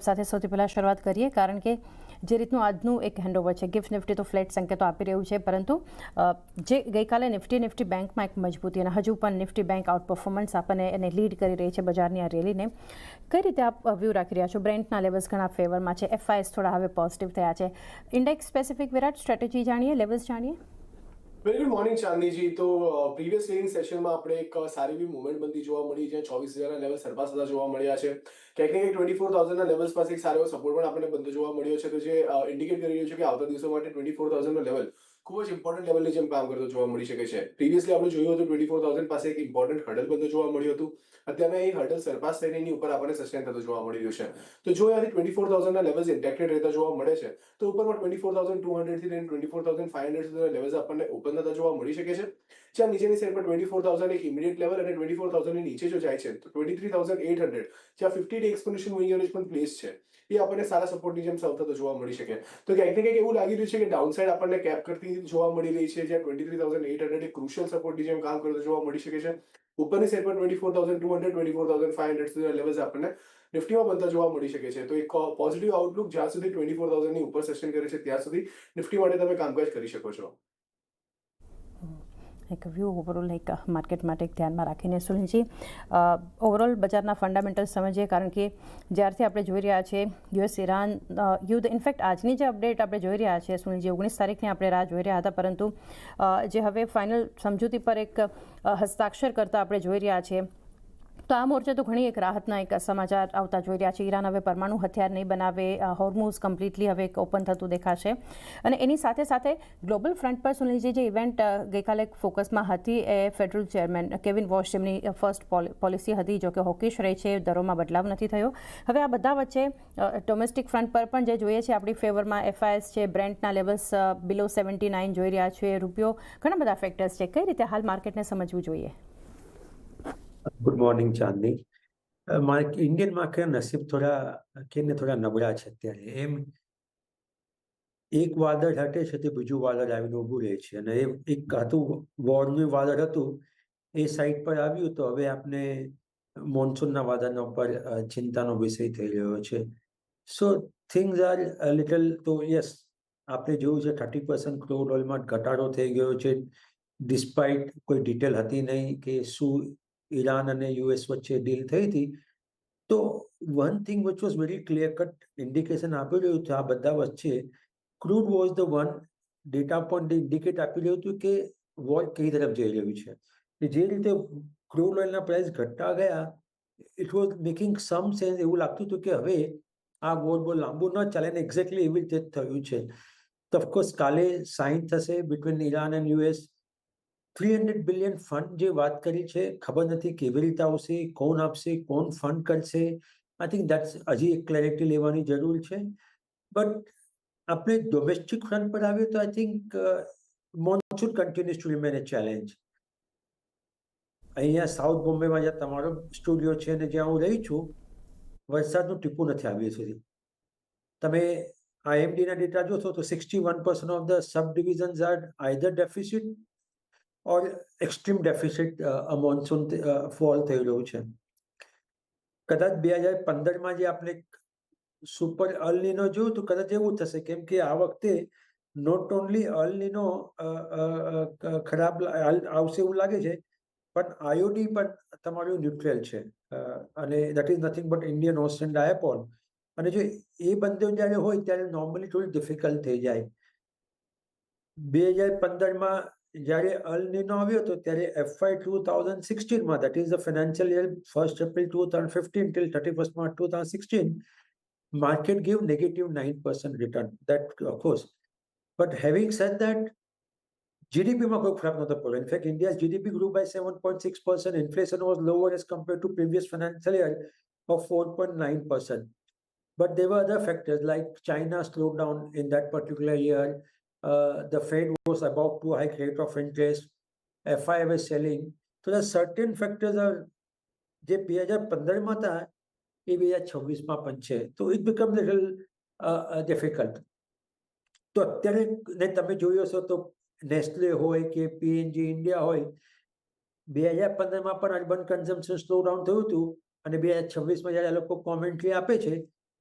સાથે સૌથી પહેલાં શરૂઆત કરીએ, કારણ કે જે રીતનું આજનું એક હેન્ડઓવર છે, ગિફ્ટ નિફ્ટી તો ફ્લેટ સંકેતો આપી રહ્યું છે, પરંતુ જે ગઈકાલે નિફ્ટી બેંકમાં એક મજબૂતી અને હજુ પણ નિફ્ટી બેંક આઉટ પરફોર્મન્સ આપણને એને લીડ કરી રહી છે બજારની આ રેલીને. કઈ રીતે આપ વ્યૂ રાખી રહ્યા છો? બ્રેન્ટના લેવલ્સ ઘણા ફેવરમાં છે, એફઆઈએસ થોડા હવે પોઝિટિવ થયા છે. ઇન્ડેક્સ સ્પેસિફિક વિરાટ સ્ટ્રેટેજી જાણીએ, લેવલ્સ જાણીએ. Very good morning ચાંદનીજી. તો પ્રીવિયસ ટ્રેડિંગ સેશનમાં આપણે એક સારી એવી મુવમેન્ટ બનતી જોવા મળી, જ્યાં 24,000ના લેવલ સરપાસ થતા જોવા મળ્યા છે. ક્યાંક ને ક્યાંક 24,000ના લેવલ્સ પાસે એક સારો એવો સપોર્ટ પણ આપણને બનતો જોવા મળ્યો છે, તો જે ઇન્ડિકેટ કરી રહ્યું છે કે આવતા દિવસો માટે 24,000નો લેવલ ખૂબ જ ઇમ્પોર્ટન્ટ લેવલની જેમ કામ કરતો જોવા મળી શકે છે. પ્રીવિયસલી આપણે જોયું હતું 24,000 પાસે એક ઇમ્પોર્ટન્ટ હર્ડલ બનતો જોવા મળ્યું હતું. અત્યારે એ હર્ડલ સરપાસ થઈને એની ઉપર આપણને સસ્ટેન થતો જોવા મળી રહ્યું છે. તો જો અહીંયાથી 24,000ના લેવલ્સ ઇન્ટેક્ટેડ રહેતા જોવા મળે છે, તો ઉપરમાં 24,200 થી લઈને 24,500 સુધીના લેવલ્સ આપણને ઓપન થતા જોવા મળી શકે છે. જ્યાં નીચેની સાઈડ પર 24,000 એક ઇમિડિયેટ લેવલ અને 24,000 ની નીચે જો જાય છે, તો 23,800 જ્યાં 50 ડે એક્સપોનેન્શિયલ મૂવિંગ એવરેજ પણ પ્લેસ છે, એ આપણને સારા સપોર્ટની જેમ સર્વ થતો જોવા મળી શકે. તો ક્યાંક ને ક્યાંક એવું લાગી રહ્યું છે કે ડાઉનસાઇડ આપણને કેપ કરતી જોવા મળી રહી છે, જ્યાં 23,800 એક ક્રુશિયલ સપોર્ટની જેમ કામ કરતો જોવા મળી શકે છે. ઉપરની સાઈડ પર 24,200 24,500 સુધીના લેવલ્સ આપણને નિફ્ટીમાં બનતા જોવા મળી શકે છે. તો એક પોઝિટિવ આઉટલુક જ્યાં સુધી 24,000ની ઉપર સેશન કરે છે, ત્યાં સુધી નિફ્ટી માટે તમે કામકાજ કરી શકો છો. એક વ્યૂ ઓવરઓલ એક માર્કેટ માટે એક ધ્યાનમાં રાખીને સુનિલજી, ઓવરઓલ બજારના ફંડામેન્ટલ્સ સમજીએ, કારણ કે જ્યારથી આપણે જોઈ રહ્યા છીએ યુએસ ઇરાન યુદ્ધ, ઇનફેક્ટ આજની જે અપડેટ આપણે જોઈ રહ્યા છીએ સુનિલજી, 19 તારીખની આપણે રાહ જોઈ રહ્યા હતા, પરંતુ જે હવે ફાઇનલ સમજૂતી પર એક હસ્તાક્ષર કરતા આપણે જોઈ રહ્યા છીએ, તો આ મોરચે તો ઘણી એક રાહતના એક સમાચાર આવતા જોઈ રહ્યા છે. ઈરાન હવે પરમાણુ હથિયાર નહીં બનાવે, હોર્મુઝ કમ્પ્લીટલી હવે એક ઓપન થતું દેખાશે. અને એની સાથે સાથે ગ્લોબલ ફ્રન્ટ પર સુનિલજી જે ઇવેન્ટ ગઈકાલે ફોકસમાં હતી, એ ફેડરલ ચેરમેન કેવિન વોશ, જેમની ફર્સ્ટ પોલિસી હતી, જો કે હોકિશ રહી છે, દરોમાં બદલાવ નથી થયો. હવે આ બધા વચ્ચે ડોમેસ્ટિક ફ્રન્ટ પર પણ જે જોઈએ છે આપણી ફેવરમાં એફઆઈએસ છે, બ્રેન્ટના લેવલ્સ બિલો 79 જોઈ રહ્યા છે, રૂપિયો, ઘણા બધા ફેક્ટર્સ છે. કઈ રીતે હાલ માર્કેટને સમજવું જોઈએ? ગુડ મોર્નિંગ ચાંદની. ઇન્ડિયન માર્કેટ નસીબ થોડા નબળા છે અત્યારે. એમ એક વાદળ હટે છે તે બીજું વાદળ આવીને ઊભું રહે છે, અને એક હતું વોરનું વાદળ હતું, એ સાઈડ પર આવ્યું, તો હવે આપણે મોન્સૂનના વાદળના ઉપર ચિંતાનો વિષય થઈ રહ્યો છે. સો થિંગ્સ આર લિટલ, તો યસ, આપણે જોયું છે 30% ક્રૂડ ઓઇલમાં ઘટાડો થઈ ગયો છે, ડિસ્પાઇટ કોઈ ડિટેલ હતી નહીં કે શું ઈરાન અને યુએસ વચ્ચે ડીલ થઈ હતી. તો one thing which was very clear cut indication આપી રહ્યું હતું, આ બધા વચ્ચે crude was the one data point indicate આપી રહ્યું હતું કે વોર કઈ તરફ જઈ રહ્યું છે. જે રીતે ક્રૂડ ઓઇલના પ્રાઇસ ઘટતા ગયા, it was making some sense. એવું લાગતું હતું કે હવે આ વોર બહુ લાંબુ ન ચાલે, અને એક્ઝેક્ટલી એવી રીતે થયું છે. તો ઓફકોર્સ કાલે સાઇન થશે between Iran and US. 300 billion fund જે વાત કરી છે, ખબર નથી કેવી રીતે આવશે, કોણ આપશે, કોણ ફંડ કરશે. આઈ થિંક દેટ્સ હજી એક ક્લેરિટી લેવાની જરૂર છે. બટ આપણે ડોમેસ્ટિક ફ્રન્ટ પર આવીએ તો I think monsoon continues two remain A challenge. અહીંયા સાઉથ બોમ્બેમાં જ્યાં તમારો સ્ટુડિયો છે અને જ્યાં હું રહી છું, વરસાદનું ટીપું નથી આવ્યું સુધી. તમે IMDના ડેટા જોશો તો 61% of the subdivisions are either deficit or extreme deficit monsoon fall થઈ રહ્યું છે. કદાચ 2015માં જે આપણે સુપર અલ નીનો જોયું તો કદાચ એવું થશે, કેમ કે આ વખતે નોટ ઓનલી અલ નીનો ખરાબ આવશે એવું લાગે છે, પણ આયોડી પણ તમારું ન્યુટ્રલ છે, અને that is nothing but Indian ocean dipole. અને જો એ બંને જ્યારે હોય ત્યારે નોર્મલી થોડી ડિફિકલ્ટ થઈ જાય. 2015માં જ્યારે અલ નીનો આવ્યો હતો ત્યારે FY 2016માં, that is the financial year 1st April 2015 till 31st March 2016, market gave negative 9% return. That of course, but having said that, GDP માં કોઈ ફરક નહોતો પડ્યો. In fact, India's GDP grew by 7.6%. Inflation was lower as compared to previous financial year of 4.9%. But there were other factors like China slowed down in that particular year. The Fed was about to hike rate of interest. FI was selling. So there are certain factors are જે 2015માં હતા એ 2026માં પણ છે. તો it become little difficult. તો અત્યારે તમે જોયું હશો તો નેસ્લે હોય કે PNG ઇન્ડિયા હોય, 2015માં પણ અર્બન કન્ઝમ્પશન સ્લો ડાઉન થયું હતું, અને 2026માં જ્યારે આ લોકો કોમેન્ટ્રી આપે છે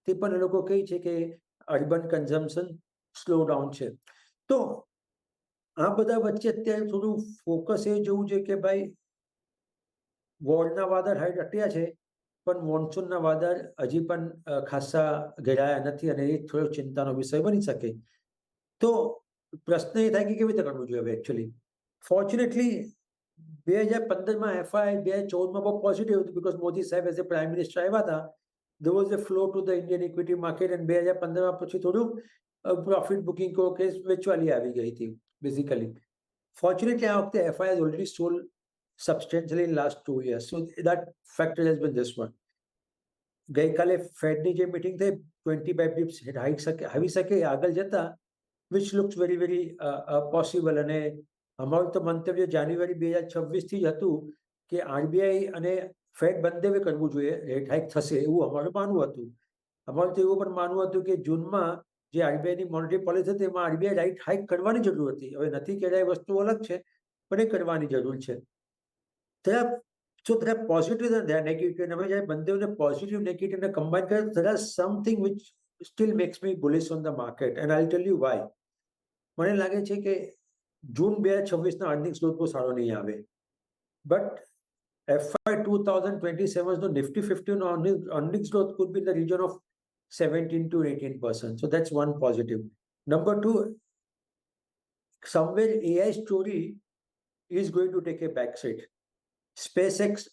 તે પણ એ લોકો કહે છે કે અર્બન કન્ઝમ્પશન સ્લો ડાઉન છે. તો આ બધા વચ્ચે અત્યારે થોડું ફોકસ એ જોવું છે કે ભાઈ વોરના વાદળ હાઈ અટ્યા છે, પણ મોન્સૂનના વાદળ હજી પણ ખાસા ઘેરાયા નથી અને એ થોડો ચિંતાનો વિષય બની શકે. તો પ્રશ્ન એ થાય કે કેવી રીતે કરવું જોઈએ હવે એકચ્યુઅલી. ફોર્ચ્યુનેટલી 2015માં એફઆઈ 2014માં બહુ પોઝિટિવ હતું બીકોઝ મોદી સાહેબ એઝ એ પ્રાઇમ મિનિસ્ટર આવ્યા હતા. there was a flow to the Indian equity market and 2015માં પછી થોડું પ્રોફિટ બુકિંગ કહો કે વેચવાલી આવી ગઈ હતી બેઝિકલી. ફોર્ચ્યુનેટલી આ વખતે FI has already sold substantially in last 2 years. So that factor has been this one. ગઈકાલે ફેડની જે મીટિંગ થઈ 25 બિપ્સ આવી શકે આગળ જતા, which looks very very possible. અને અમારું તો મંતવ્ય જાન્યુઆરી 2026થી જ હતું કે આરબીઆઈ અને ફેડ બંને કરવું જોઈએ, રેટ હાઇક થશે એવું અમારું માનવું હતું. અમારું તો એવું પણ માનવું હતું કે જૂનમાં જે આરબીઆઈની મોનેટરી પોલિસી હતી એમાં આરબીઆઈ રાઇટ હાઇક કરવાની જરૂર હતી. હવે નથી કર્યા એ વસ્તુ અલગ છે, પણ એ કરવાની જરૂર છે. So there are positives and there are negatives. And હવે જ્યારે બંને પોઝિટિવ નેગેટિવને કમ્બાઈન કરે there are something which still makes me bullish on the market and I'll tell you why. મને લાગે છે કે જૂન 2026ના અર્નિંગ્સ ગ્રોથ બહુ સારો નહીં આવે, બટ FY 2027નો નિફ્ટી 50નો earnings growth could be in the region of 17 to 18%. So that's one positive. Number two, somewhere AI story is going to take a backseat. SpaceX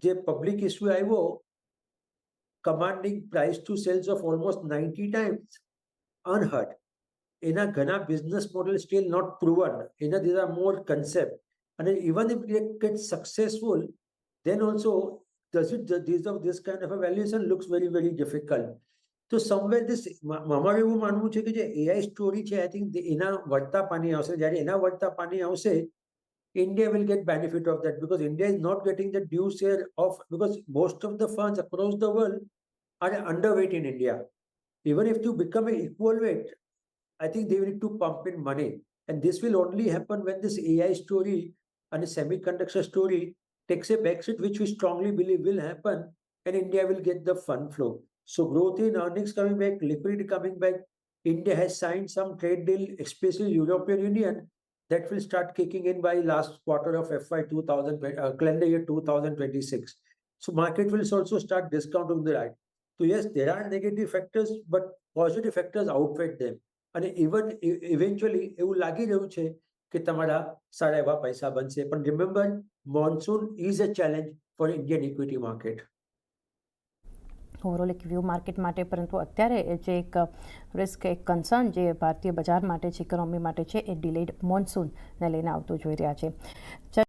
જે પબ્લિક ઇસ્યુ આવ્યો, commanding price to sales of almost 90 times, unheard. એના ઘણા business model still not proven. એના these are more concept. And even if they get successful, then also does it deserve this kind of a valuation? Looks very very difficult. તો somewhere this અમારું એવું માનવું છે કે જે AI story છે I think એના વળતા પાણી આવશે. જ્યારે એના વળતા પાણી આવશે, India will get benefit of that because India is not getting the due share of, because most of the funds across the world are underweight in India. Even if you become an equal weight, I think they need to pump in money. And this will only happen when this AI story and semiconductor story takes a backseat, which we strongly believe will happen, and India will get the fund flow. So growth in earnings coming back, liquidity coming back. India has signed some trade deal, especially European Union, that will start kicking in by last quarter of FY 2020, calendar year 2026. So market will also start discounting the right. So yes, there are negative factors, but positive factors outweigh them. અને even eventually એવું લાગી રહ્યું છે કે તમારા સારા એવા પૈસા બનશે. પણ remember, monsoon is a challenge four Indian equity market. Overall એક વ્યૂ માર્કેટ માટે, પરંતુ અત્યારે જે એક રિસ્ક, એક કન્સર્ન જે ભારતીય બજાર માટે છે, ઇકોનોમી માટે છે, એ ડિલેડ મોન્સૂનને લઈને આવતું જોઈ રહ્યા છે.